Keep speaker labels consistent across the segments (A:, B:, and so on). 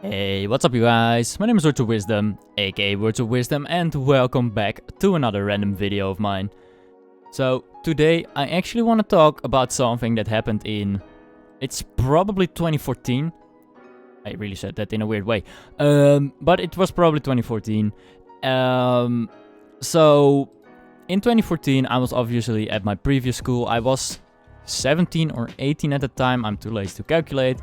A: Hey, what's up you guys? My name is Words of Wisdom, aka Words of Wisdom, and welcome back to another random video of mine. So, today I actually want to talk about something that happened in... It's probably 2014. I really said that in a weird way. But it was probably 2014. So, in 2014 I was obviously at my previous school. I was 17 or 18 at the time, I'm too lazy to calculate.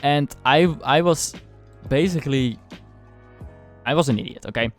A: And I was basically... I was an idiot, okay?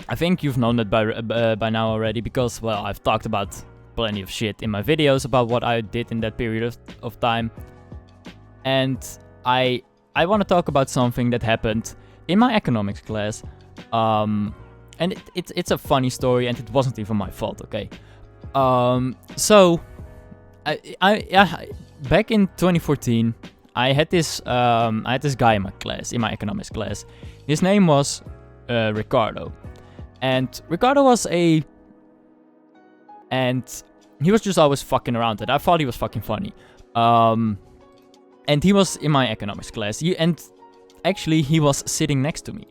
A: I think you've known that by now already, because, well, I've talked about plenty of shit in my videos about what I did in that period of time. And I want to talk about something that happened in my economics class. And it's a funny story, and it wasn't even my fault, okay? So, back in 2014... I had this guy in my class, in my economics class. His name was Ricardo, and Ricardo was and he was just always fucking around. And I thought he was fucking funny. And he was in my economics class. And actually, he was sitting next to me.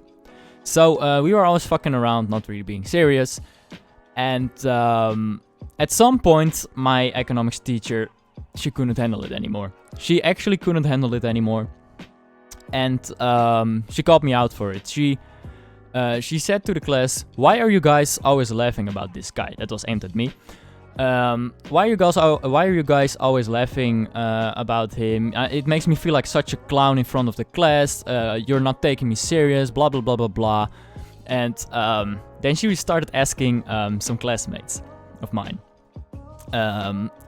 A: So we were always fucking around, not really being serious. And at some point, my economics teacher, she couldn't handle it anymore. She actually couldn't handle it anymore. And she called me out for it. She said to the class, "Why are you guys always laughing about this guy?" That was aimed at me. Why are you guys always laughing about him? It makes me feel like such a clown in front of the class. You're not taking me serious, blah blah blah blah blah. And then she started asking some classmates of mine,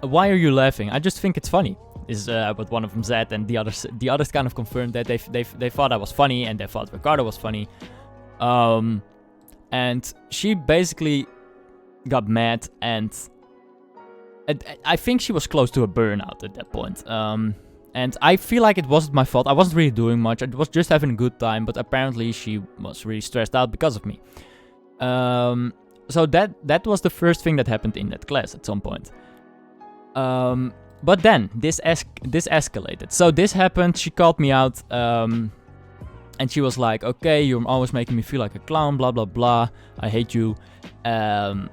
A: "Why are you laughing? I just think it's funny," is what one of them said, and the others kind of confirmed that they thought I was funny, and they thought Ricardo was funny. And she basically got mad, and I think she was close to a burnout at that point. And I feel like it wasn't my fault. I wasn't really doing much. I was just having a good time, but apparently she was really stressed out because of me. So that was the first thing that happened in that class at some point. But then this escalated. So this happened. She called me out, and she was like, "Okay, you're always making me feel like a clown. Blah blah blah. I hate you." And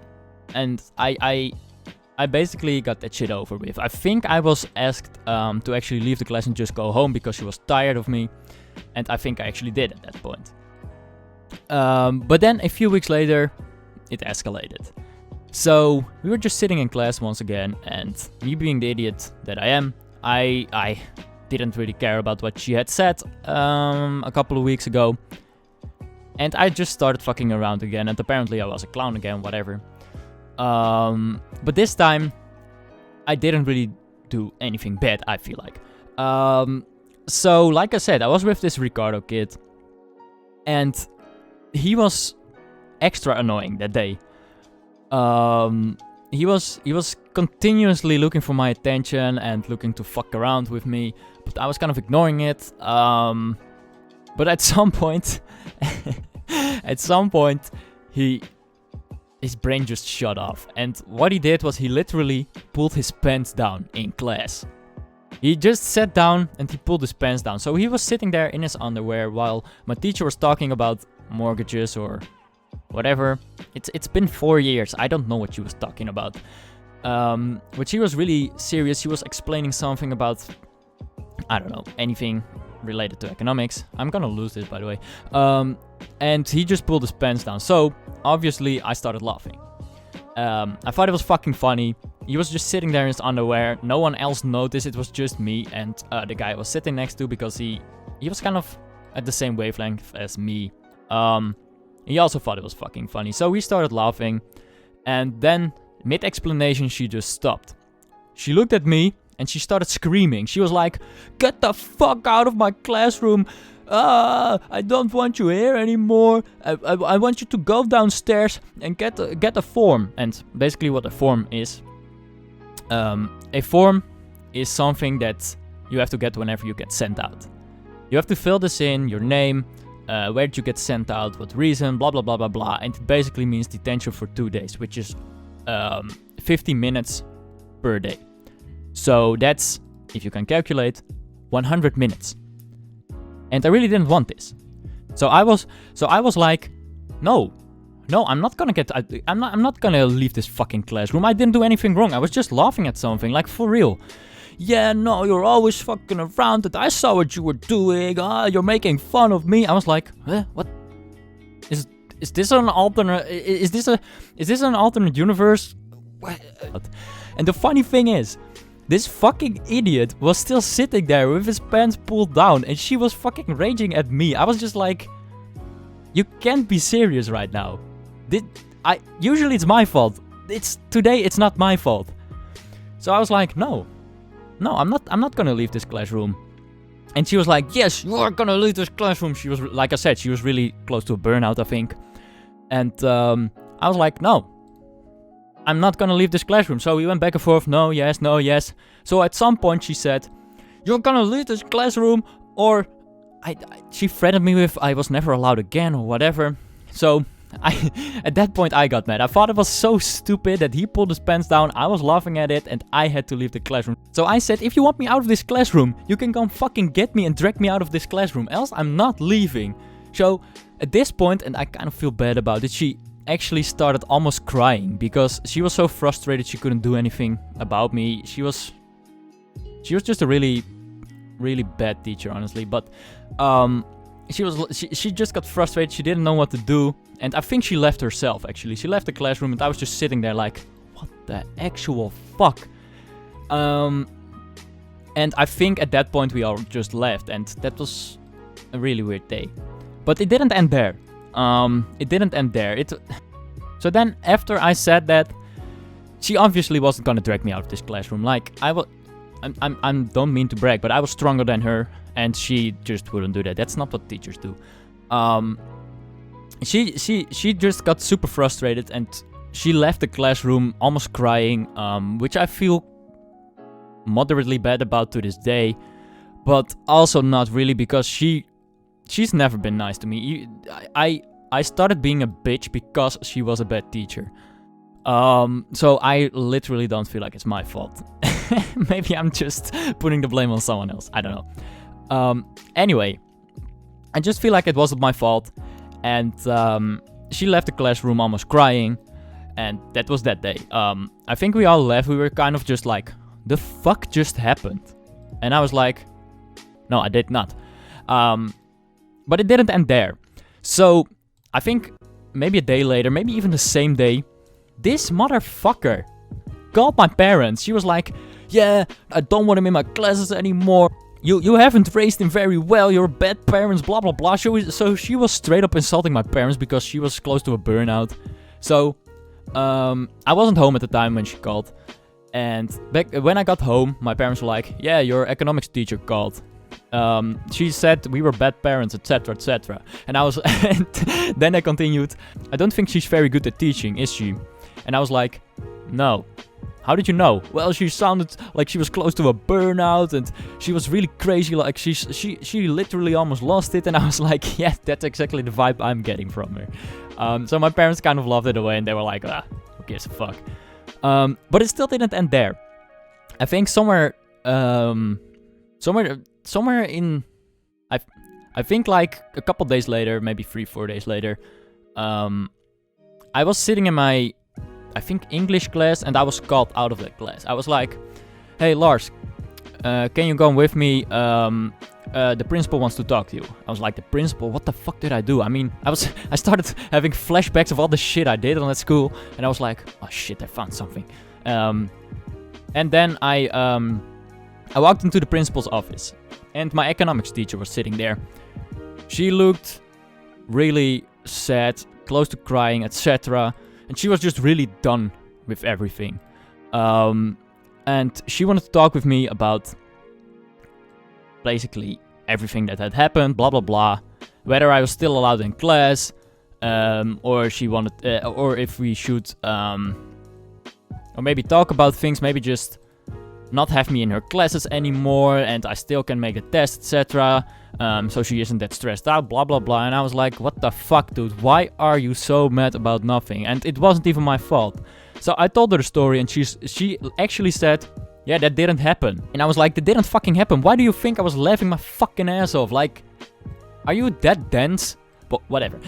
A: I basically got that shit over with. I think I was asked to actually leave the class and just go home because she was tired of me, and I think I actually did at that point. But then a few weeks later, it escalated. So we were just sitting in class once again, and me being the idiot that I am, I didn't really care about what she had said a couple of weeks ago, and I just started fucking around again, and apparently I was a clown again, whatever. But this time I didn't really do anything bad, I feel like. So like I said, I was with this Ricardo kid, and he was extra annoying that day. He was continuously looking for my attention and looking to fuck around with me, but I was kind of ignoring it. But at some point, his brain just shut off, and what he did was he literally pulled his pants down in class. He just sat down and he pulled his pants down. So he was sitting there in his underwear while my teacher was talking about mortgages or whatever. It's been 4 years. I don't know what she was talking about. But she was really serious. She was explaining something about, I don't know, anything related to economics. I'm gonna lose this, by the way. And he just pulled his pants down. So obviously I started laughing. I thought it was fucking funny. He was just sitting there in his underwear. No one else noticed. It was just me and the guy I was sitting next to, because he was kind of at the same wavelength as me. He also thought it was fucking funny. So we started laughing, and then mid-explanation she just stopped. She looked at me and she started screaming. She was like, "Get the fuck out of my classroom! I don't want you here anymore. I want you to go downstairs and get a form." And basically what a form is something that you have to get whenever you get sent out. You have to fill this in, your name, where did you get sent out, what reason, blah blah blah blah blah, and it basically means detention for 2 days, which is 50 minutes per day. So that's, if you can calculate, 100 minutes. And I really didn't want this. So I was like, no, I'm not gonna I'm not gonna leave this fucking classroom. I didn't do anything wrong. I was just laughing at something, like for real. Yeah, no, you're always fucking around it. I saw what you were doing. You're making fun of me. I was like, what? Is this an alternate? Is this an alternate universe? What? And the funny thing is, this fucking idiot was still sitting there with his pants pulled down, and she was fucking raging at me. I was just like, you can't be serious right now. Usually it's my fault. Today it's not my fault. So I was like, no, I'm not gonna leave this classroom. And she was like, yes, you are gonna leave this classroom. She was, like I said, she was really close to a burnout, I think. And I was like, no, I'm not gonna leave this classroom. So we went back and forth, no, yes, no, yes. So at some point she said, you're gonna leave this classroom, or she threatened me with I was never allowed again or whatever. So at that point I got mad. I thought it was so stupid that he pulled his pants down. I was laughing at it and I had to leave the classroom. So I said, if you want me out of this classroom, you can come fucking get me and drag me out of this classroom, else I'm not leaving. So at this point, and I kind of feel bad about it, she actually started almost crying because she was so frustrated she couldn't do anything about me. She was just a really, really bad teacher, honestly. But she just got frustrated. She didn't know what to do, and I think she left herself. Actually, she left the classroom, and I was just sitting there like, what the actual fuck? And I think at that point we all just left, and that was a really weird day. But it didn't end there. So then after I said that, she obviously wasn't gonna drag me out of this classroom. Like I don't mean to brag, but I was stronger than her, and she just wouldn't do that. That's not what teachers do. She just got super frustrated, and she left the classroom almost crying, which I feel moderately bad about to this day, but also not really, because she's never been nice to me. I started being a bitch because she was a bad teacher. So I literally don't feel like it's my fault. Maybe I'm just putting the blame on someone else. I don't know. Anyway, I just feel like it wasn't my fault. And she left the classroom almost crying. And that was that day. I think we all left. We were kind of just like, the fuck just happened? And I was like, no, I did not. But it didn't end there. So I think maybe a day later, maybe even the same day, this motherfucker called my parents. She was like, yeah, I don't want him in my classes anymore. You haven't raised him very well. You're bad parents, blah, blah, blah. So she was straight up insulting my parents because she was close to a burnout. So I wasn't home at the time when she called. And when I got home, my parents were like, yeah, your economics teacher called. She said we were bad parents, etc, etc. And I was, and then I continued, I don't think she's very good at teaching, is she? And I was like, no. How did you know? Well, she sounded like she was close to a burnout, and she was really crazy, like she literally almost lost it. And I was like, yeah, that's exactly the vibe I'm getting from her. So my parents kind of laughed it away, and they were like, who gives a fuck? But it still didn't end there. I think somewhere in, I think like a couple days later, maybe 3-4 days later, I was sitting in my, I think, English class, and I was called out of that class. I was like, hey Lars, can you go with me? The principal wants to talk to you. I was like, the principal? What the fuck did I do? I mean, I started having flashbacks of all the shit I did on that school, and I was like, oh shit, I found something. And then I walked into the principal's office, and my economics teacher was sitting there. She looked really sad, close to crying, etc. And she was just really done with everything. And she wanted to talk with me about basically everything that had happened, blah blah blah. Whether I was still allowed in class, or she wanted, or if we should, or maybe talk about things, maybe just not have me in her classes anymore, and I still can make a test, etc. So she isn't that stressed out, blah blah blah. And I was like, what the fuck, dude? Why are you so mad about nothing? And it wasn't even my fault. So I told her the story, and she actually said, yeah, that didn't happen. And I was like, that didn't fucking happen. Why do you think I was laughing my fucking ass off? Like, are you that dense? But whatever.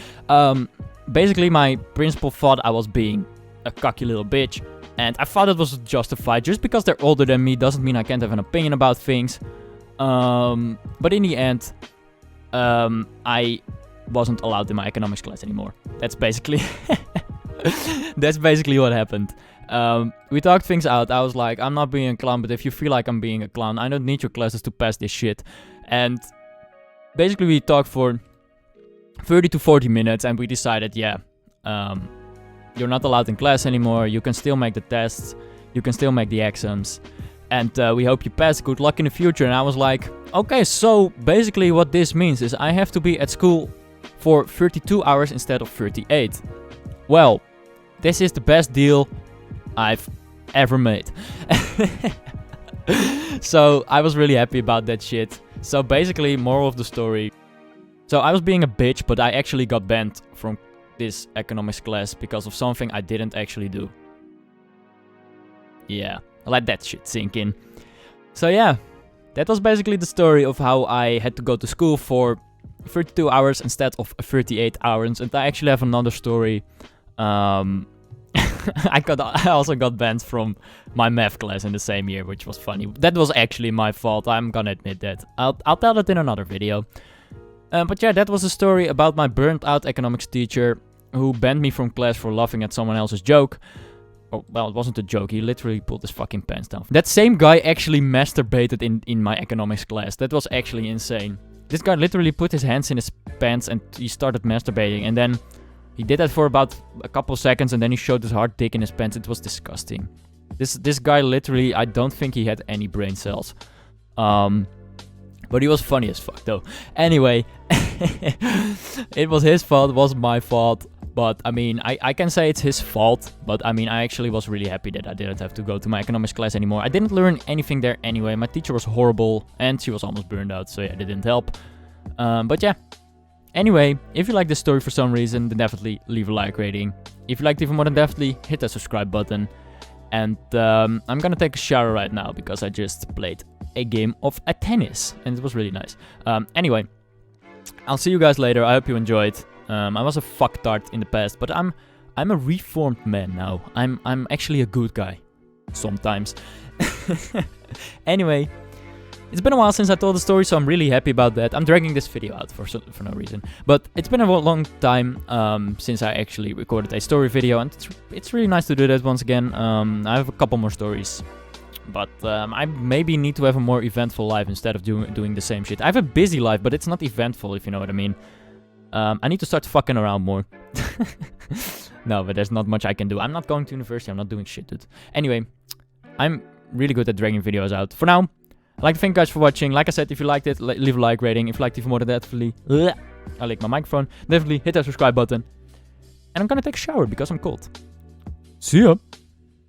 A: Basically, my principal thought I was being a cocky little bitch. And I thought it was justified. Just because they're older than me doesn't mean I can't have an opinion about things. But in the end, I wasn't allowed in my economics class anymore. That's basically that's basically what happened. We talked things out. I was like, I'm not being a clown, but if you feel like I'm being a clown, I don't need your classes to pass this shit. And basically we talked for 30 to 40 minutes and we decided, yeah, you're not allowed in class anymore. You can still make the tests. You can still make the exams. And we hope you pass. Good luck in the future. And I was like, okay, so basically what this means is I have to be at school for 32 hours instead of 38. Well, this is the best deal I've ever made. So I was really happy about that shit. So basically, moral of the story. So I was being a bitch, but I actually got banned from this economics class because of something I didn't actually do. Yeah, let that shit sink in. So yeah, that was basically the story of how I had to go to school for 32 hours instead of 38 hours. And I actually have another story. I also got banned from my math class in the same year, which was funny. That was actually my fault, I'm gonna admit that. I'll tell it in another video. But yeah, that was a story about my burnt out economics teacher who banned me from class for laughing at someone else's joke. Oh, well, it wasn't a joke, he literally pulled his fucking pants down. That same guy actually masturbated in my economics class. That was actually insane. This guy literally put his hands in his pants and he started masturbating, and then he did that for about a couple seconds and then he showed his hard dick in his pants. It was disgusting. This guy literally, I don't think he had any brain cells. But he was funny as fuck though. Anyway, it was his fault, it wasn't my fault. But I mean, I can say it's his fault. But I mean, I actually was really happy that I didn't have to go to my economics class anymore. I didn't learn anything there anyway. My teacher was horrible and she was almost burned out. So yeah, that didn't help. But yeah. Anyway, if you like this story for some reason, then definitely leave a like rating. If you liked it even more, then definitely hit that subscribe button. And I'm gonna take a shower right now because I just played a game of tennis and it was really nice. Anyway, I'll see you guys later. I hope you enjoyed. I was a fucktard in the past, but I'm a reformed man now. I'm actually a good guy sometimes. Anyway, it's been a while since I told the story, so I'm really happy about that. I'm dragging this video out for no reason. But it's been a long time since I actually recorded a story video, and it's really nice to do that once again. I have a couple more stories. But I maybe need to have a more eventful life instead of doing the same shit. I have a busy life, but it's not eventful, if you know what I mean. I need to start fucking around more. No, but there's not much I can do. I'm not going to university, I'm not doing shit, dude. Anyway, I'm really good at dragging videos out. For now, I'd like to thank you guys for watching. Like I said, if you liked it, leave a like rating. If you liked it even more than that, definitely... I lick my microphone. Definitely hit that subscribe button. And I'm gonna take a shower because I'm cold. See ya!